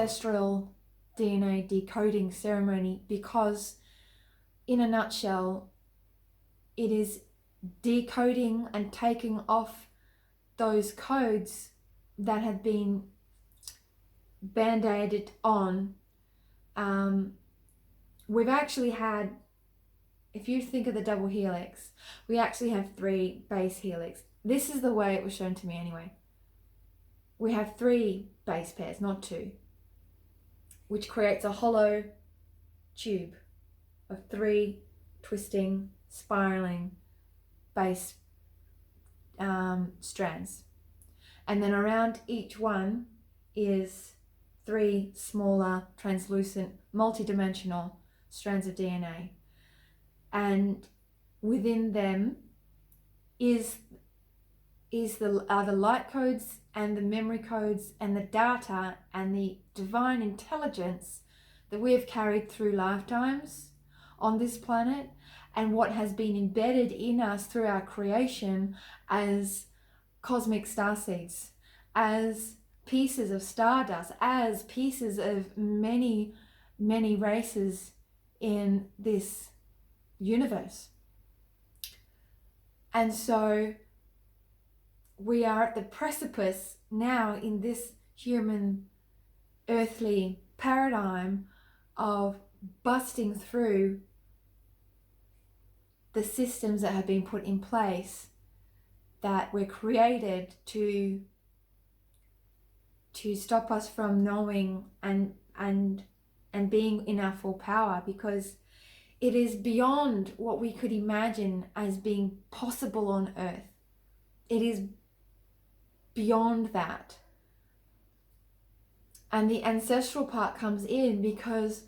ancestral DNA decoding ceremony because, in a nutshell, it is decoding and taking off those codes that have been band-aided on. We've actually had, if you think of the double helix, we actually have 3 base helix. This is the way it was shown to me anyway. We have 3 base pairs, not 2, which creates a hollow tube of 3 twisting, spiraling base strands. And then around each one is 3 smaller, translucent, multi-dimensional strands of DNA. And within them are the light codes and the memory codes and the data and the divine intelligence that we have carried through lifetimes on this planet, and what has been embedded in us through our creation as cosmic starseeds, as pieces of stardust, as pieces of many, many races in this universe. And so we are at the precipice now in this human earthly paradigm of busting through the systems that have been put in place that were created to stop us from knowing and being in our full power, because it is beyond what we could imagine as being possible on earth. It is beyond that. And the ancestral part comes in because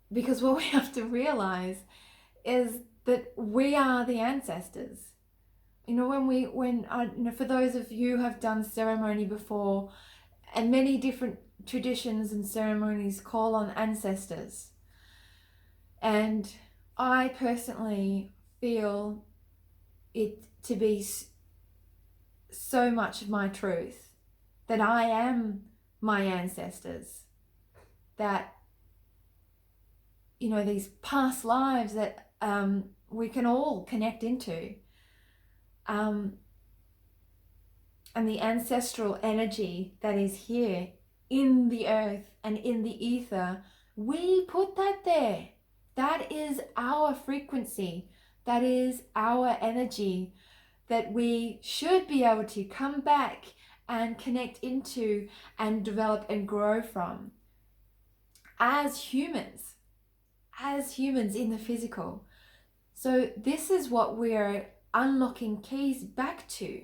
what we have to realize is that we are the ancestors. You know, for those of you who have done ceremony before, and many different traditions and ceremonies call on ancestors. And I personally feel it to be so much of my truth that I am my ancestors, that, you know, these past lives that we can all connect into, and the ancestral energy that is here in the earth and in the ether, we put that there. That is our frequency. That is our energy that we should be able to come back and connect into and develop and grow from as humans in the physical. So this is what we're unlocking keys back to,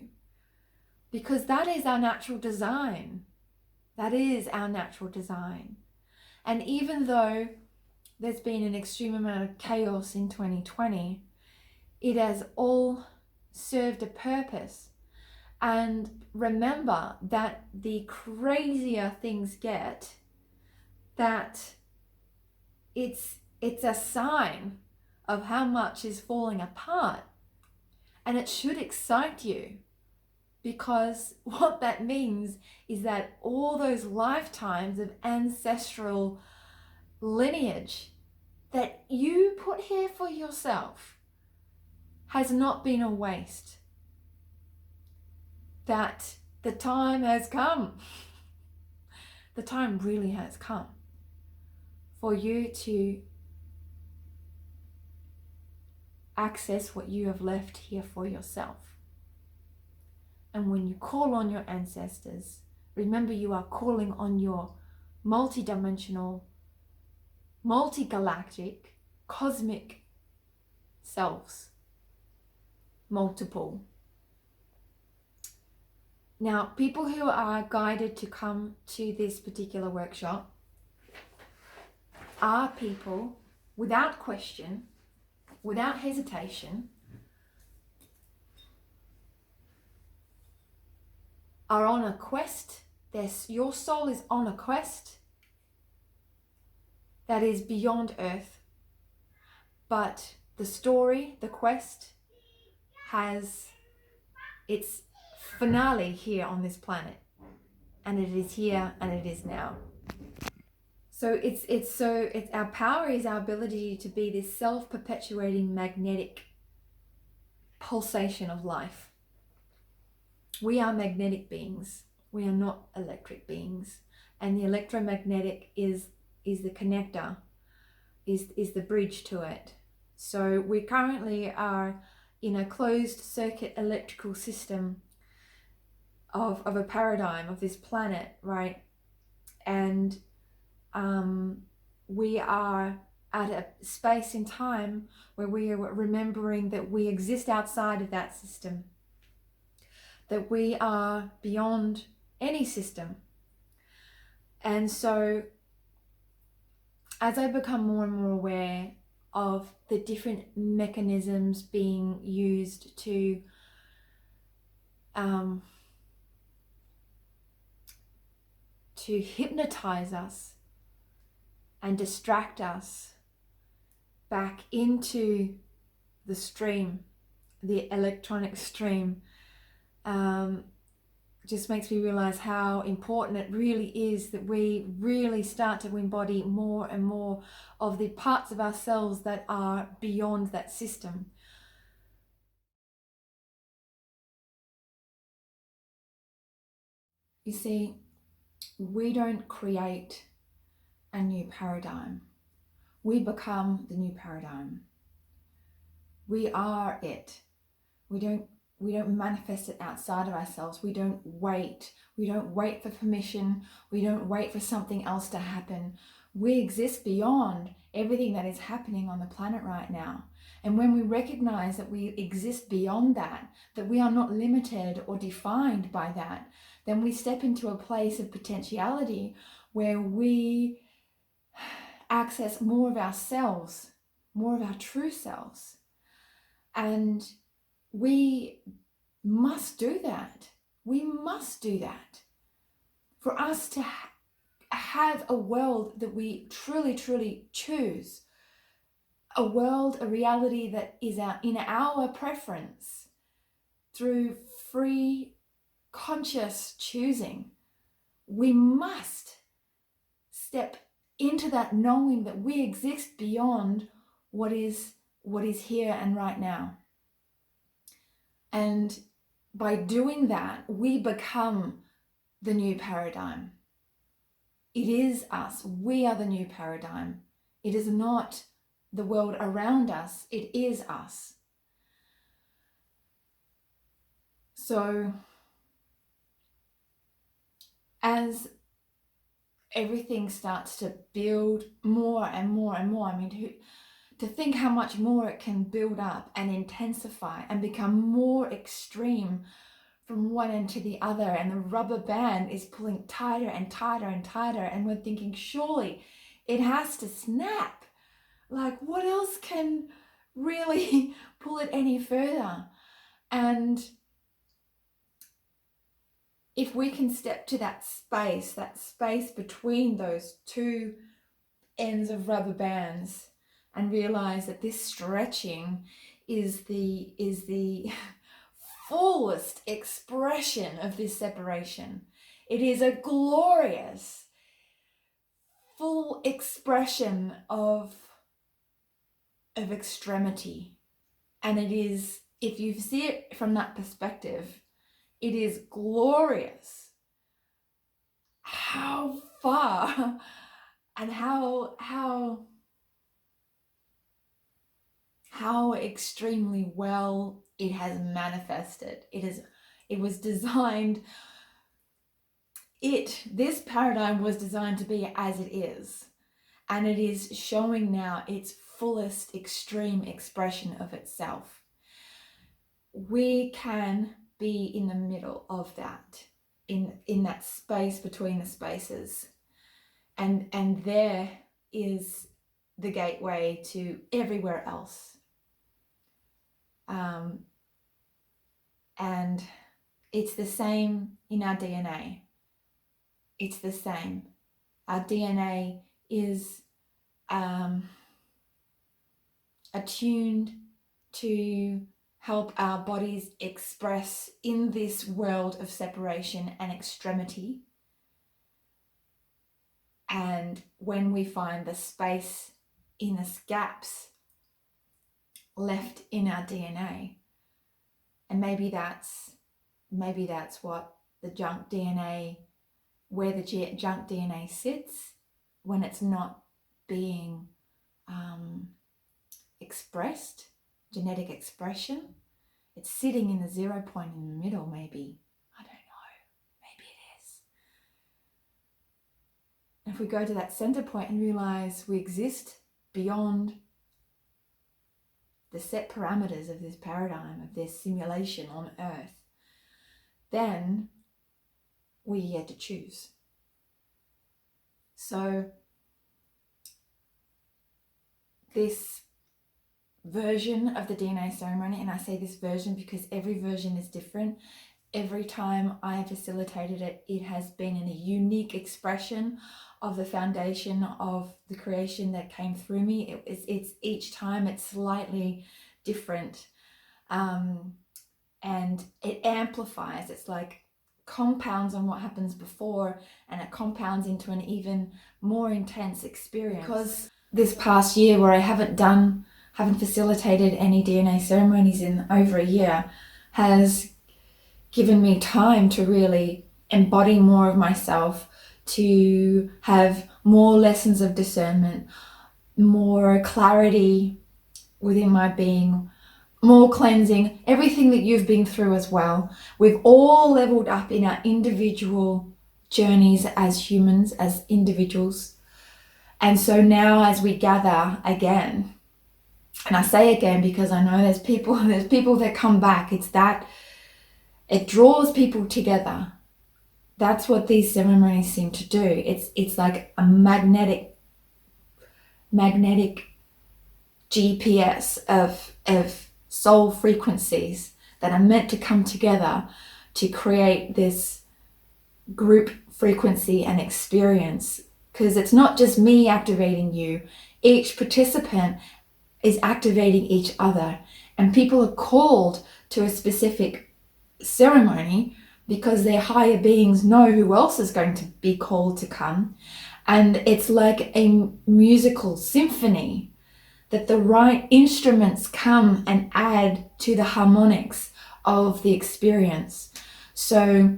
because that is our natural design. That is our natural design. And even though there's been an extreme amount of chaos in 2020, it has all served a purpose. And remember that the crazier things get, that it's a sign of how much is falling apart. And it should excite you, because what that means is that all those lifetimes of ancestral lineage that you put here for yourself has not been a waste. That the time has come. The time really has come for you to access what you have left here for yourself. And when you call on your ancestors, remember you are calling on your multi-dimensional, multi-galactic, cosmic selves. Multiple. Now, people who are guided to come to this particular workshop are people, without question, without hesitation, are on a quest. Your soul is on a quest that is beyond earth. But the story, the quest, has its finale here on this planet. And it is here and it is now. So it's our power is our ability to be this self-perpetuating magnetic pulsation of life. We are magnetic beings. We are not electric beings. And the electromagnetic is the connector, is the bridge to it. So we currently are in a closed circuit electrical system of a paradigm of this planet, right? And we are at a space in time where we are remembering that we exist outside of that system, that we are beyond any system. And so as I become more and more aware of the different mechanisms being used to hypnotize us and distract us back into the stream, the electronic stream, just makes me realize how important it really is that we really start to embody more and more of the parts of ourselves that are beyond that system. You see, we don't create a new paradigm. We become the new paradigm. We are it. We don't manifest it outside of ourselves. We don't wait. We don't wait for permission. We don't wait for something else to happen. We exist beyond everything that is happening on the planet right now. And when we recognize that we exist beyond that, that we are not limited or defined by that, then we step into a place of potentiality where we access more of ourselves, more of our true selves. And we must do that. We must do that. For us to have a world that we truly, truly choose, a world, a reality that is in our preference through free, conscious choosing, we must step into that knowing that we exist beyond what is here and right now. And by doing that, we become the new paradigm. It is us. We are the new paradigm. It is not the world around us. It is us. So as everything starts to build more and more and more, I mean, to think how much more it can build up and intensify and become more extreme from one end to the other, and the rubber band is pulling tighter and tighter and tighter, and we're thinking, surely it has to snap. Like, what else can really pull it any further? And if we can step to that space between those two ends of rubber bands, and realize that this stretching is the fullest expression of this separation. It is a glorious, full expression of extremity. And it is, if you see it from that perspective, it is glorious how far and how extremely well it has manifested. It was designed, this paradigm was designed to be as it is, and it is showing now its fullest extreme expression of itself. We can be in the middle of that, in that space between the spaces, and there is the gateway to everywhere else. And it's the same in our DNA. It's the same. Our DNA is attuned to help our bodies express in this world of separation and extremity And when we find the space in the gaps left in our DNA, and maybe that's what the junk DNA, where the junk DNA sits when it's not being expressed, genetic expression. It's sitting in the 0 point in the middle, maybe. I don't know. Maybe it is. And if we go to that center point and realize we exist beyond the set parameters of this paradigm, of this simulation on Earth, then we get to choose. So this version of the DNA ceremony, and I say this version because every version is different. Every time I have facilitated it, it has been in a unique expression of the foundation of the creation that came through me. It's each time it's slightly different, and it amplifies. It's like compounds on what happens before, and it compounds into an even more intense experience. Because this past year, where I haven't facilitated any DNA ceremonies in over a year, has given me time to really embody more of myself, to have more lessons of discernment, more clarity within my being, more cleansing, everything that you've been through as well. We've all leveled up in our individual journeys as humans, as individuals. And so now as we gather again, and I say again because I know there's people that come back, it draws people together. That's what these ceremonies seem to do. It's like a magnetic GPS of soul frequencies that are meant to come together to create this group frequency and experience. Because it's not just me activating you. Each participant is activating each other, and people are called to a specific ceremony because their higher beings know who else is going to be called to come. And it's like a musical symphony that the right instruments come and add to the harmonics of the experience. So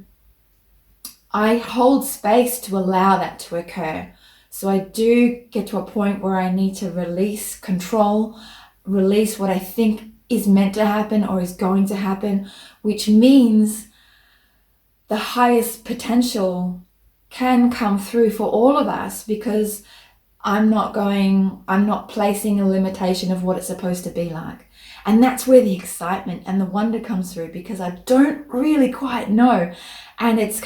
I hold space to allow that to occur. So I do get to a point where I need to release control, release what I think is meant to happen or is going to happen, which means the highest potential can come through for all of us, because I'm not placing a limitation of what it's supposed to be like. And that's where the excitement and the wonder comes through, because I don't really quite know. And it's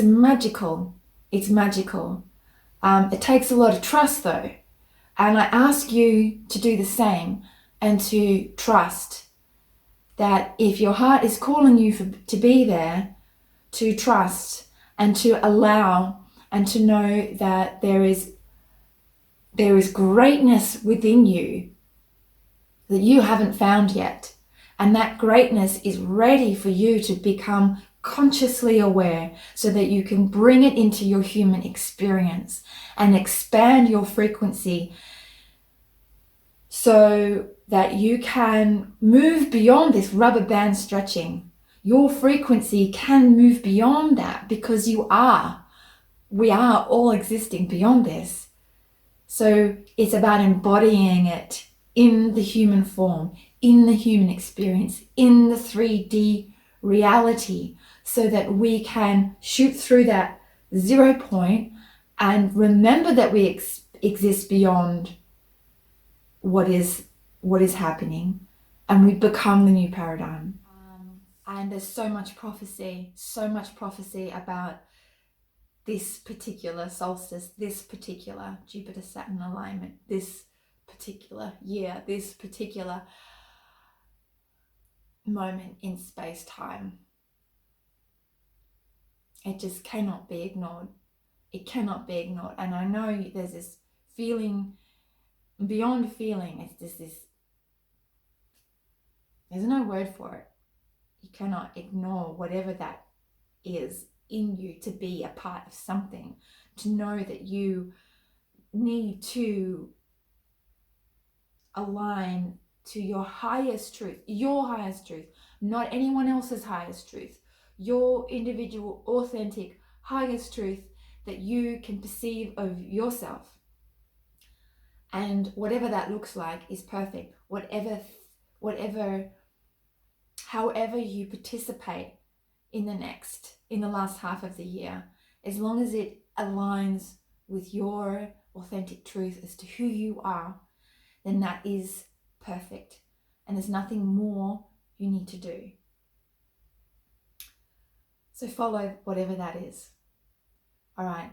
magical. It's magical. It takes a lot of trust though. And I ask you to do the same, and to trust that if your heart is calling you to be there, to trust and to allow, and to know that there is greatness within you that you haven't found yet. And that greatness is ready for you to become consciously aware, so that you can bring it into your human experience and expand your frequency, so that you can move beyond this rubber band stretching. Your frequency can move beyond that, because we are all existing beyond this. So it's about embodying it in the human form, in the human experience, in the 3D reality, so that we can shoot through that 0 point and remember that we exist beyond what is happening, and we become the new paradigm. And there's so much prophecy about this particular solstice, this particular Jupiter-Saturn alignment, this particular year, this particular moment in space-time. It just cannot be ignored. It cannot be ignored. And I know there's this feeling, beyond feeling, it's just this, there's no word for it. You cannot ignore whatever that is in you, to be a part of something, to know that you need to align to your highest truth, not anyone else's highest truth, your individual, authentic, highest truth that you can perceive of yourself. And whatever that looks like is perfect. However you participate in the last half of the year, as long as it aligns with your authentic truth as to who you are, then that is perfect. And there's nothing more you need to do. So follow whatever that is. All right.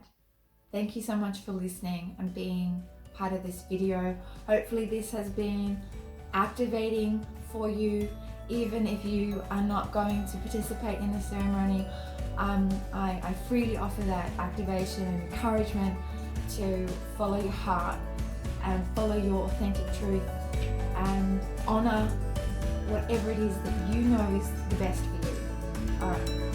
Thank you so much for listening and being part of this video. Hopefully this has been activating for you, even if you are not going to participate in the ceremony. I freely offer that activation and encouragement to follow your heart and follow your authentic truth and honor whatever it is that you know is the best for you. All right.